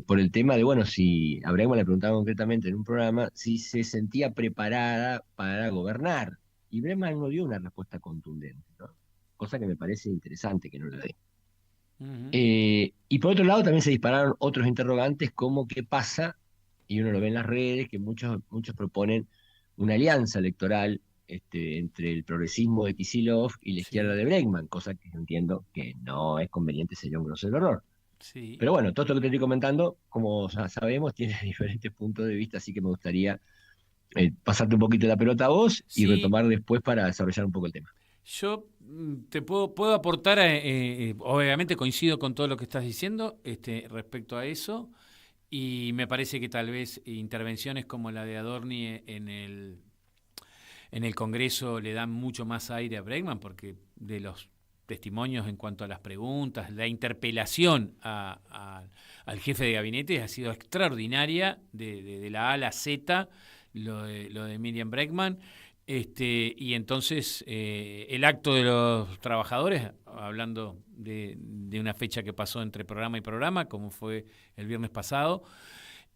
por el tema de, bueno, si a Bregman le preguntaban concretamente en un programa si se sentía preparada para gobernar. Y Bregman no dio una respuesta contundente, ¿no? Cosa que me parece interesante que no la dé. Ujú. Y por otro lado también se dispararon otros interrogantes como qué pasa, y uno lo ve en las redes, que muchos proponen una alianza electoral entre el progresismo de Kicillof y la izquierda de Bregman, cosa que yo entiendo que no es conveniente, sería un grosero error. Sí. Pero bueno, todo esto que te estoy comentando, como ya sabemos, tiene diferentes puntos de vista, así que me gustaría pasarte un poquito la pelota a vos y Sí. retomar después para desarrollar un poco el tema. Yo te puedo aportar, obviamente coincido con todo lo que estás diciendo respecto a eso, y me parece que tal vez intervenciones como la de Adorni en el Congreso le dan mucho más aire a Bregman, porque de los testimonios en cuanto a las preguntas, la interpelación al jefe de gabinete ha sido extraordinaria, de la A a la Z, lo de Miriam Bregman. Y entonces el acto de los trabajadores, hablando de una fecha que pasó entre programa y programa, como fue el viernes pasado,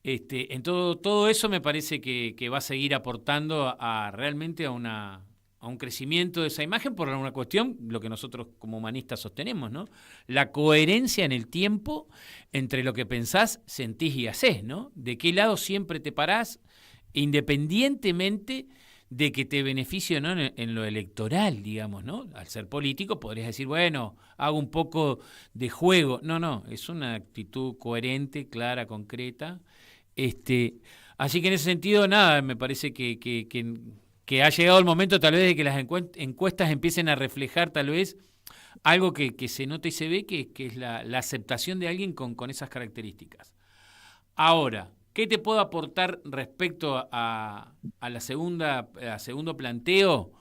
en todo eso me parece que va a seguir aportando realmente a un crecimiento de esa imagen por una cuestión, lo que nosotros como humanistas sostenemos, ¿no? La coherencia en el tiempo entre lo que pensás, sentís y hacés, ¿no? De qué lado siempre te parás, independientemente de que te beneficie o no en lo electoral, digamos, ¿no? Al ser político podrías decir, bueno, hago un poco de juego. No, es una actitud coherente, clara, concreta. Así que en ese sentido, nada, me parece que ha llegado el momento tal vez de que las encuestas empiecen a reflejar tal vez algo que se nota y se ve, que es la aceptación de alguien con esas características. Ahora, ¿qué te puedo aportar respecto a segundo planteo?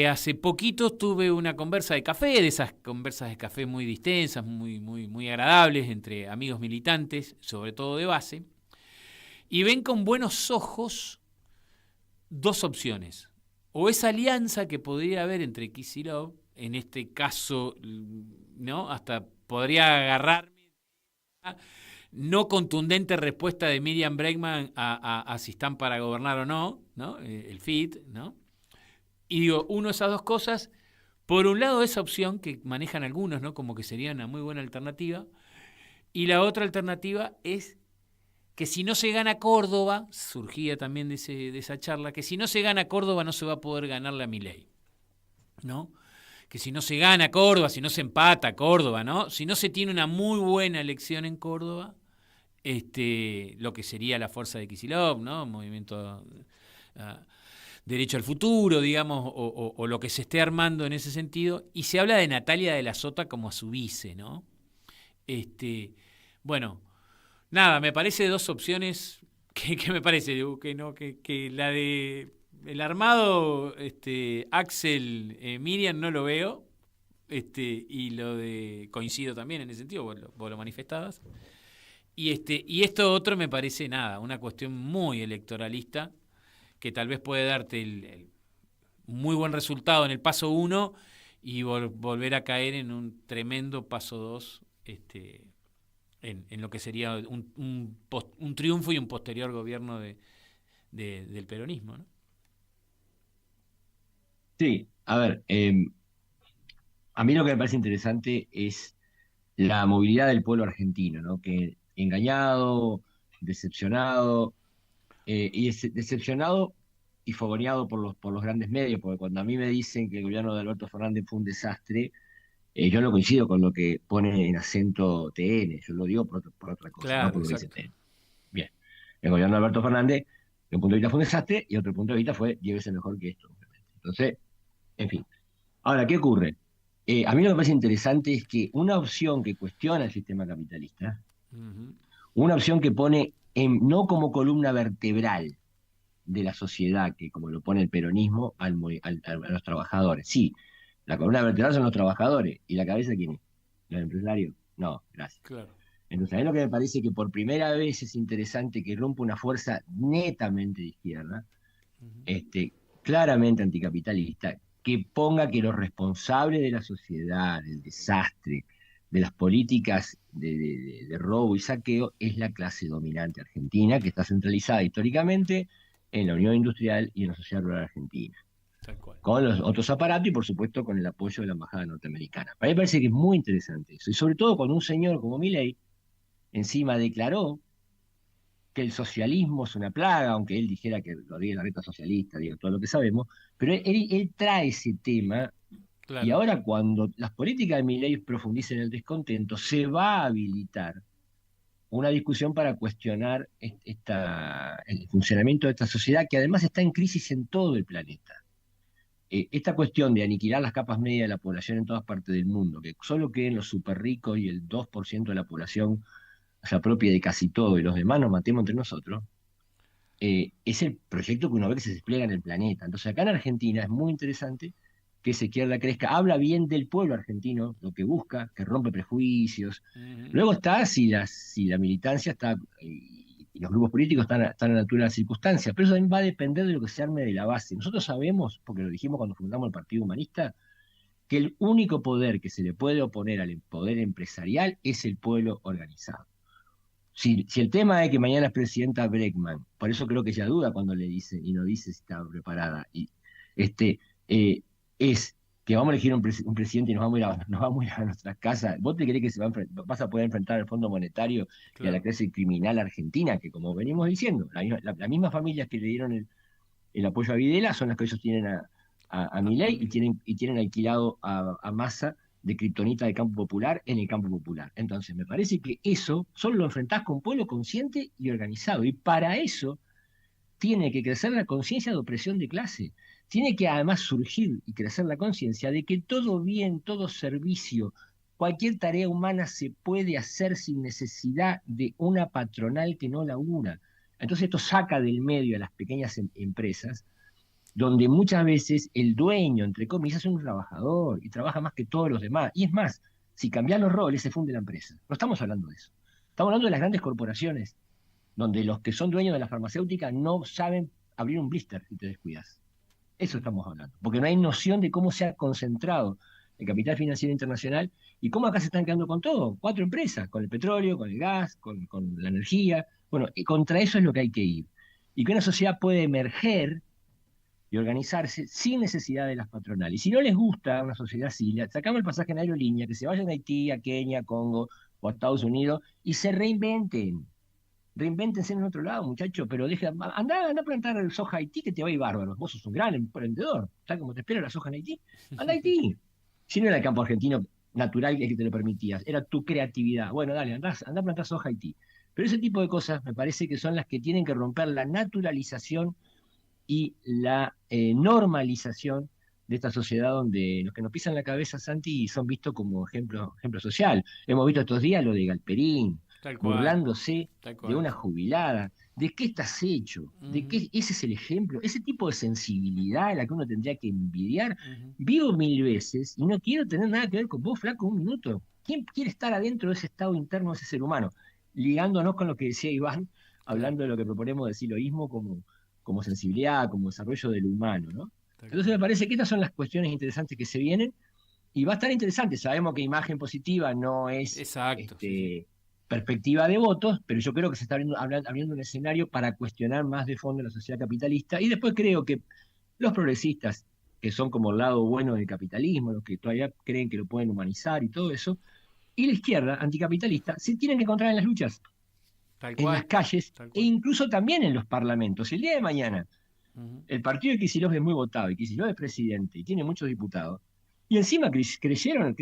Hace poquito tuve una conversa de café, de esas conversas de café muy distensas, muy agradables entre amigos militantes, sobre todo de base, y ven con buenos ojos dos opciones. O esa alianza que podría haber entre Kicillof, en este caso, ¿no? Hasta podría agarrarme no contundente respuesta de Miriam Bregman a si están para gobernar o no, ¿no? El FIT, ¿no? Y digo, uno de esas dos cosas, por un lado esa opción que manejan algunos, ¿no? Como que sería una muy buena alternativa, y la otra alternativa es que si no se gana Córdoba, surgía también de esa charla, que si no se gana Córdoba no se va a poder ganarle a Milei, ¿no? Que si no se gana Córdoba, si no se empata Córdoba, ¿no? Si no se tiene una muy buena elección en Córdoba, lo que sería la fuerza de Kicillof, ¿no? Movimiento Derecho al Futuro, digamos, o lo que se esté armando en ese sentido, y se habla de Natalia de la Sota como a su vice, ¿no? Bueno, nada, me parece dos opciones que me parece que la de el armado Axel Miriam no lo veo, y lo de coincido también en ese sentido, vos lo manifestabas, y esto otro me parece nada, una cuestión muy electoralista que tal vez puede darte el muy buen resultado en el paso 1 y volver a caer en un tremendo paso 2 en lo que sería un triunfo y un posterior gobierno del peronismo, ¿no? Sí, a ver, a mí lo que me parece interesante es la movilidad del pueblo argentino, ¿no? Que engañado, decepcionado, decepcionado y fogoneado por los grandes medios, porque cuando a mí me dicen que el gobierno de Alberto Fernández fue un desastre, yo no coincido con lo que pone en acento TN, yo lo digo por otra cosa, claro, no por lo que dice exacto. TN. Bien, el gobierno de Alberto Fernández, de un punto de vista fue un desastre, y otro punto de vista fue 10 veces mejor que esto. Entonces, en fin. Ahora, ¿qué ocurre? A mí lo que me parece interesante es que una opción que cuestiona el sistema capitalista, una opción que pone no como columna vertebral de la sociedad, que como lo pone el peronismo, a los trabajadores. Sí, la columna vertebral son los trabajadores. ¿Y la cabeza quién es? ¿Los empresarios? No, gracias. Claro. Entonces, a mí lo que me parece que por primera vez es interesante que rompa una fuerza netamente de izquierda, claramente anticapitalista, que ponga que los responsables de la sociedad, del desastre, de las políticas de robo y saqueo, es la clase dominante argentina, que está centralizada históricamente en la Unión Industrial y en la sociedad rural argentina. Tal cual. Con los otros aparatos y, por supuesto, con el apoyo de la Embajada norteamericana. Para mí me parece que es muy interesante eso. Y sobre todo cuando un señor como Milei encima declaró que el socialismo es una plaga, aunque él dijera que lo diga la reta socialista, digo todo lo que sabemos, pero él trae ese tema. Claro. Y ahora cuando las políticas de Milei profundicen el descontento, se va a habilitar una discusión para cuestionar el funcionamiento de esta sociedad, que además está en crisis en todo el planeta. Esta cuestión de aniquilar las capas medias de la población en todas partes del mundo, que solo queden los súper ricos y el 2% de la población se apropie de casi todo y los demás nos matemos entre nosotros, es el proyecto que uno ve que se despliega en el planeta. Entonces acá en Argentina es muy interesante que esa izquierda crezca, habla bien del pueblo argentino, lo que busca, que rompe prejuicios. Luego está si la militancia está y los grupos políticos están a la altura de las circunstancias, pero eso también va a depender de lo que se arme de la base. Nosotros sabemos, porque lo dijimos cuando fundamos el Partido Humanista, que el único poder que se le puede oponer al poder empresarial es el pueblo organizado. Si el tema es que mañana es presidenta Bregman, por eso creo que ella duda cuando le dice y no dice si está preparada, y es que vamos a elegir un presidente y nos vamos a ir a nuestras casas. ¿Vos te creés que vas a poder enfrentar al Fondo Monetario y a la clase criminal argentina, que como venimos diciendo, las mismas familias que le dieron el apoyo a Videla son las que ellos tienen a Milei y tienen alquilado a Massa de kriptonita de campo popular en el campo popular? Entonces me parece que eso solo lo enfrentás con pueblo consciente y organizado, y para eso tiene que crecer la conciencia de opresión de clase. Tiene que además surgir y crecer la conciencia de que todo bien, todo servicio, cualquier tarea humana se puede hacer sin necesidad de una patronal que no la una. Entonces esto saca del medio a las pequeñas empresas, donde muchas veces el dueño, entre comillas, es un trabajador y trabaja más que todos los demás. Y es más, si cambian los roles, se funde la empresa. No estamos hablando de eso. Estamos hablando de las grandes corporaciones, donde los que son dueños de la farmacéutica no saben abrir un blister si te descuidas. Eso estamos hablando, porque no hay noción de cómo se ha concentrado el capital financiero internacional y cómo acá se están quedando con todo. 4 empresas, con el petróleo, con el gas, con la energía. Bueno, y contra eso es lo que hay que ir. Y que una sociedad puede emerger y organizarse sin necesidad de las patronales. Y si no les gusta una sociedad así, sacamos el pasaje en aerolínea, que se vayan a Haití, a Kenia, a Congo o a Estados Unidos y se reinventen. Reinvéntense en otro lado, muchachos, pero anda a plantar soja a Haití, que te va a ir bárbaro. Vos sos un gran emprendedor. ¿Sabes cómo te espera la soja en Haití? Anda a Haití. Si no era el campo argentino natural el que te lo permitías, era tu creatividad. Bueno, dale, anda a plantar soja a Haití. Pero ese tipo de cosas me parece que son las que tienen que romper la naturalización y la normalización de esta sociedad donde los que nos pisan la cabeza, Santi, son vistos como ejemplo social. Hemos visto estos días lo de Galperín, burlándose de una jubilada. ¿De qué estás hecho? ¿De qué? Ese es el ejemplo. Ese tipo de sensibilidad a la que uno tendría que envidiar. Vivo 1000 veces y no quiero tener nada que ver con vos, flaco, un minuto. ¿Quién quiere estar adentro de ese estado interno de ese ser humano? Ligándonos con lo que decía Iván, hablando de lo que proponemos del siloísmo como sensibilidad, como desarrollo del humano, ¿no? Entonces me parece que estas son las cuestiones interesantes que se vienen, y va a estar interesante. Sabemos que imagen positiva no es perspectiva de votos, pero yo creo que se está abriendo un escenario para cuestionar más de fondo la sociedad capitalista, y después creo que los progresistas, que son como el lado bueno del capitalismo, los que todavía creen que lo pueden humanizar y todo eso, y la izquierda anticapitalista, se tienen que encontrar en las luchas. en las calles e incluso también en los parlamentos. El día de mañana, el partido de Kicillof es muy votado y Kicillof es presidente y tiene muchos diputados. Y encima crecieron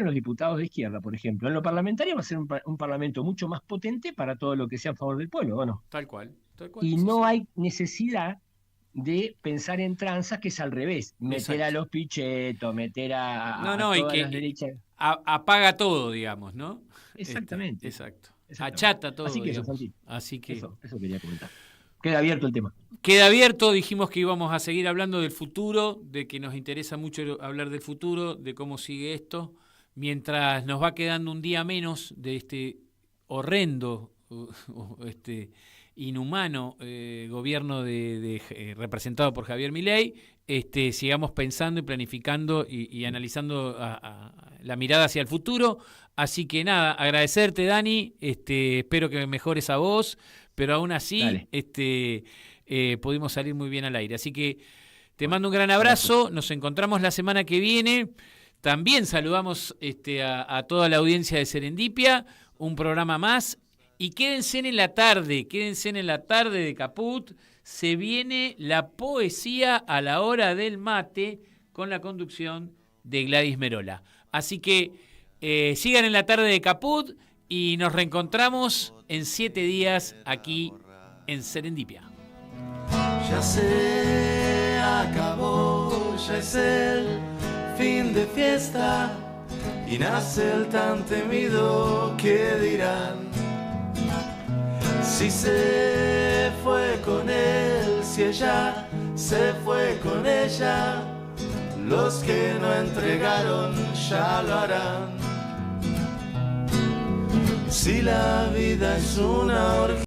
los diputados de izquierda, por ejemplo. En lo parlamentario va a ser un parlamento mucho más potente para todo lo que sea a favor del pueblo, ¿o no? Tal cual. Y no hay necesidad de pensar en tranzas, que es al revés. Meter a los Pichetto, meter a todas las derechas. Apaga todo, digamos, ¿no? Exactamente. Exacto. Achata todo. Así que eso, digamos. Santi. Así que eso quería comentar. Queda abierto el tema. Queda abierto, dijimos que íbamos a seguir hablando del futuro, de que nos interesa mucho hablar del futuro, de cómo sigue esto, mientras nos va quedando un día menos de este horrendo, inhumano gobierno representado por Javier Milei. Sigamos pensando y planificando y analizando la mirada hacia el futuro. Así que nada, agradecerte, Dani, espero que mejores a vos, pero aún así pudimos salir muy bien al aire. Así que te mando un gran abrazo, nos encontramos la semana que viene. También saludamos a toda la audiencia de Serendipia, un programa más. Y quédense en la tarde de Caput. Se viene la poesía a la hora del mate con la conducción de Gladys Merola. Así que sigan en la tarde de Caput y nos reencontramos en 7 días aquí en Serendipia. Ya se acabó, ya es el fin de fiesta y nace el tan temido que dirán. Si se fue con él, si ella se fue con ella, los que no entregaron ya lo harán. Si la vida es una orgía.